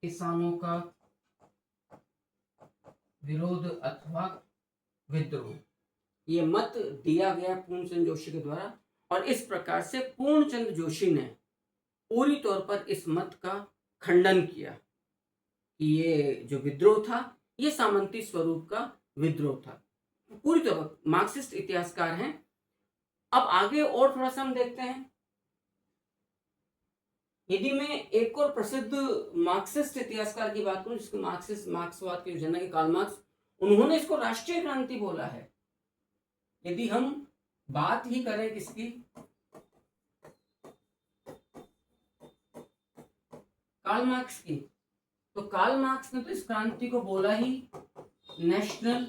किसानों का विरोध अथवा विद्रोह, ये मत दिया गया पूर्णचंद्र जोशी के द्वारा। और इस प्रकार से पूर्णचंद्र जोशी ने पूरी तौर पर इस मत का खंडन किया कि ये जो विद्रोह था ये सामंती स्वरूप का विद्रोह था। पूरी तरह मार्क्सिस्ट इतिहासकार हैं। अब आगे और थोड़ा सा हम देखते हैं। यदि मैं एक और प्रसिद्ध मार्क्सिस्ट इतिहासकार की बात करूं, जिसको मार्क्सवाद के जनक है कार्ल मार्क्स, उन्होंने इसको राष्ट्रीय क्रांति बोला है। यदि हम बात ही करें किसकी, कार्ल मार्क्स की, तो कार्ल मार्क्स ने तो इस क्रांति को बोला ही नेशनल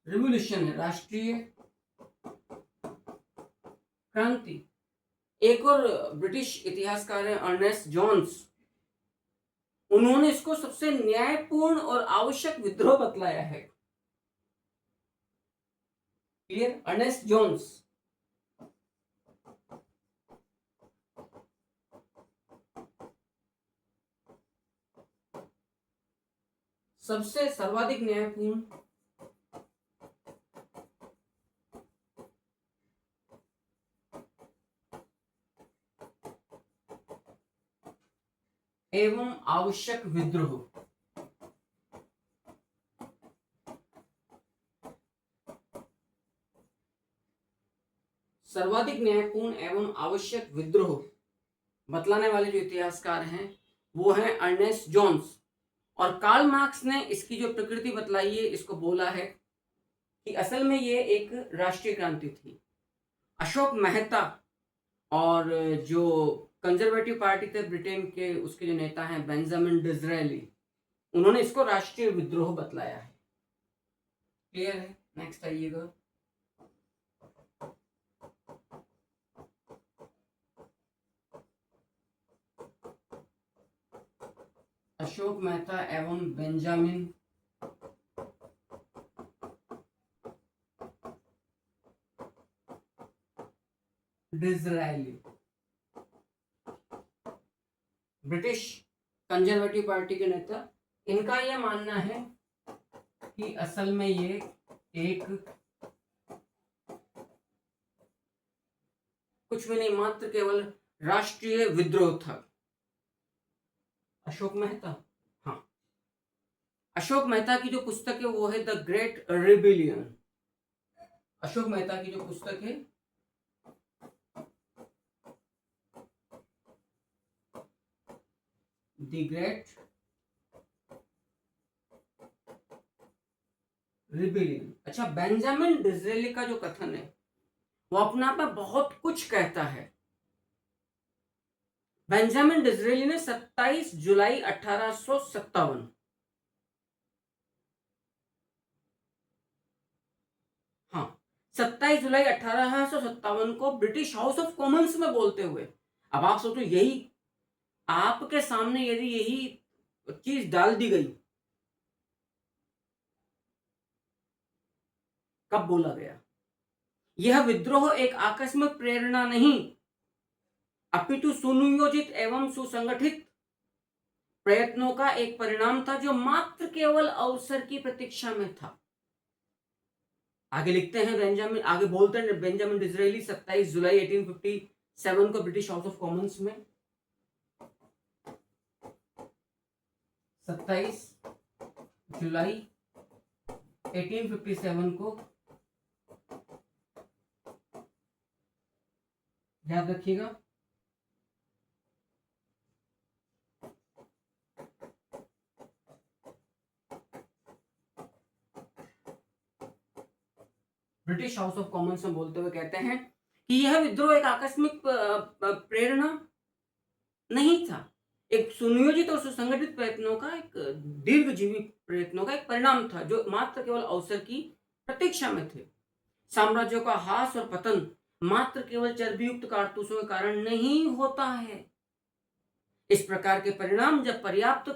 रिवॉल्यूशन है, राष्ट्रीय क्रांति। एक और ब्रिटिश इतिहासकार है अर्नेस्ट जोन्स, उन्होंने इसको सबसे न्यायपूर्ण और आवश्यक विद्रोह बतलाया है। क्लियर? Ernest Jones. सबसे सर्वाधिक न्यायपूर्ण एवं आवश्यक विद्रोह। सर्वाधिक न्यायपूर्ण एवं आवश्यक विद्रोह बतलाने वाले जो इतिहासकार हैं वो हैं अर्नेस्ट जोन्स। और कार्ल मार्क्स ने इसकी जो प्रकृति बतलाई है, इसको बोला है कि असल में ये एक राष्ट्रीय क्रांति थी। अशोक मेहता और जो कंजर्वेटिव पार्टी थे ब्रिटेन के, उसके जो नेता हैं बेंजामिन डिज़रायली, उन्होंने इसको राष्ट्रीय विद्रोह बतलाया है। क्लियर है? नेक्स्ट आइएगा। अशोक मेहता एवं Benjamin Disraeli, British conservative party के नेता। इनका यह मानना है कि असल में ये एक कुछ भी नहीं, मात्र केवल राष्ट्रीय विद्रोह था। अशोक मेहता, हाँ, अशोक मेहता की जो पुस्तक है वो है the great rebellion. Ashok Mehta की जो पुस्तक है द ग्रेट रिबिलियन। अच्छा, बेंजामिन डिज़रायली का जो कथन है वो अपने आप में बहुत कुछ कहता है। बेंजामिन डिज़रायली ने 27 जुलाई 1857, हाँ, 27 जुलाई 1857 को ब्रिटिश हाउस ऑफ कॉमन्स में बोलते हुए, अब आप सोचो, यही आपके सामने यदि यही चीज डाल दी गई, कब बोला गया? यह विद्रोह एक आकस्मिक प्रेरणा नहीं, अपितु सुनियोजित एवं सुसंगठित प्रयत्नों का एक परिणाम था, जो मात्र केवल अवसर की प्रतीक्षा में था। आगे लिखते हैं बेंजामिन, आगे बोलते हैं बेंजामिन डिज़रायली 27 जुलाई 1857 को ब्रिटिश हाउस ऑफ कॉमन्स में, 27 जुलाई 1857 को, याद रखिएगा, ब्रिटिश हाउस ऑफ कॉमन्स में बोलते हुए कहते हैं कि यह विद्रोह एक आकस्मिक प्रेरणा नहीं था, एक सुनियोजित और सुसंगठित प्रयत्नों का, एक दीर्घजीवी प्रयत्नों का एक परिणाम था, जो मात्र केवल अवसर की प्रतीक्षा में थे। साम्राज्यों का हास और पतन मात्र केवल चर्बीयुक्त कारतूसों के कारण नहीं होता है। इस प्रकार के परिणाम जब पर्याप्त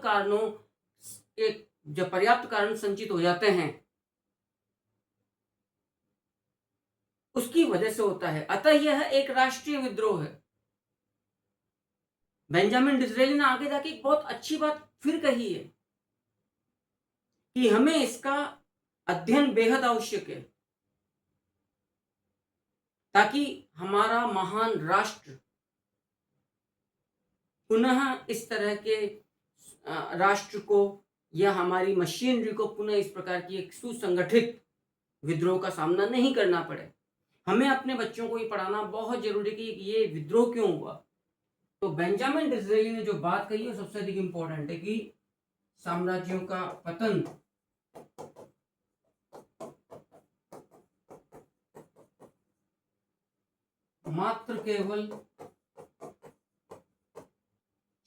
कारण संचित हो जाते हैं, उसकी वजह से होता है। अतः यह एक राष्ट्रीय विद्रोह है। बेंजामिन डिज़रायली ने आगे जाके एक बहुत अच्छी बात फिर कही है कि हमें इसका अध्ययन बेहद आवश्यक है, ताकि हमारा महान राष्ट्र पुनः इस तरह के राष्ट्र को या हमारी मशीनरी को पुनः इस प्रकार की एक सुसंगठित विद्रोह का सामना नहीं करना पड़े। हमें अपने बच्चों को ये पढ़ाना बहुत ज़रूरी है कि ये विद्रोह क्यों हुआ। तो बेंजामिन डिज़रेली ने जो बात कही है सबसे अधिक इम्पोर्टेंट है कि साम्राज्यों का पतन मात्र केवल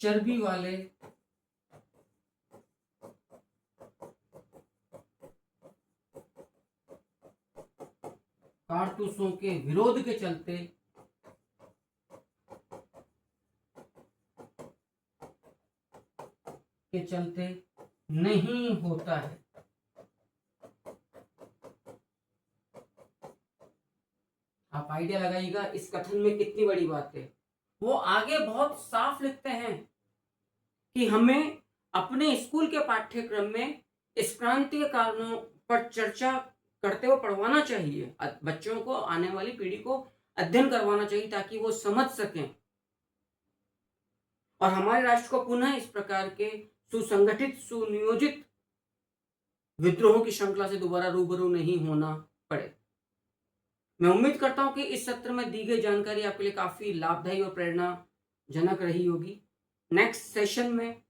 चर्बी वाले कारतूसों के विरोध के चलते नहीं होता है। आप आइडिया लगाइएगा इस कथन में कितनी बड़ी बात है। वो आगे बहुत साफ लिखते हैं कि हमें अपने स्कूल के पाठ्यक्रम में इस क्रांतीय कारणों पर चर्चा करते हुए पढ़वाना चाहिए। बच्चों को, आने वाली पीढ़ी को अध्ययन करवाना चाहिए ताकि वो समझ सकें और हमारे राष्ट्र को पुनः इस प्रकार के सुसंगठित, सुनियोजित विद्रोहों की श्रृंखला से दोबारा रूबरू नहीं होना पड़े। मैं उम्मीद करता हूं कि इस सत्र में दी गई जानकारी आपके लिए काफी लाभदायी और प्रेरणाजनक रही होगी। नेक्स्ट सेशन में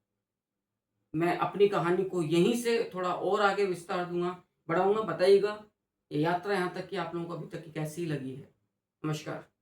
मैं अपनी कहानी को यहीं से थोड़ा और आगे विस्तार दूंगा, बढ़ाऊंगा। बताइएगा ये यात्रा यहाँ तक की आप लोगों को अभी तक की कैसी लगी है। नमस्कार।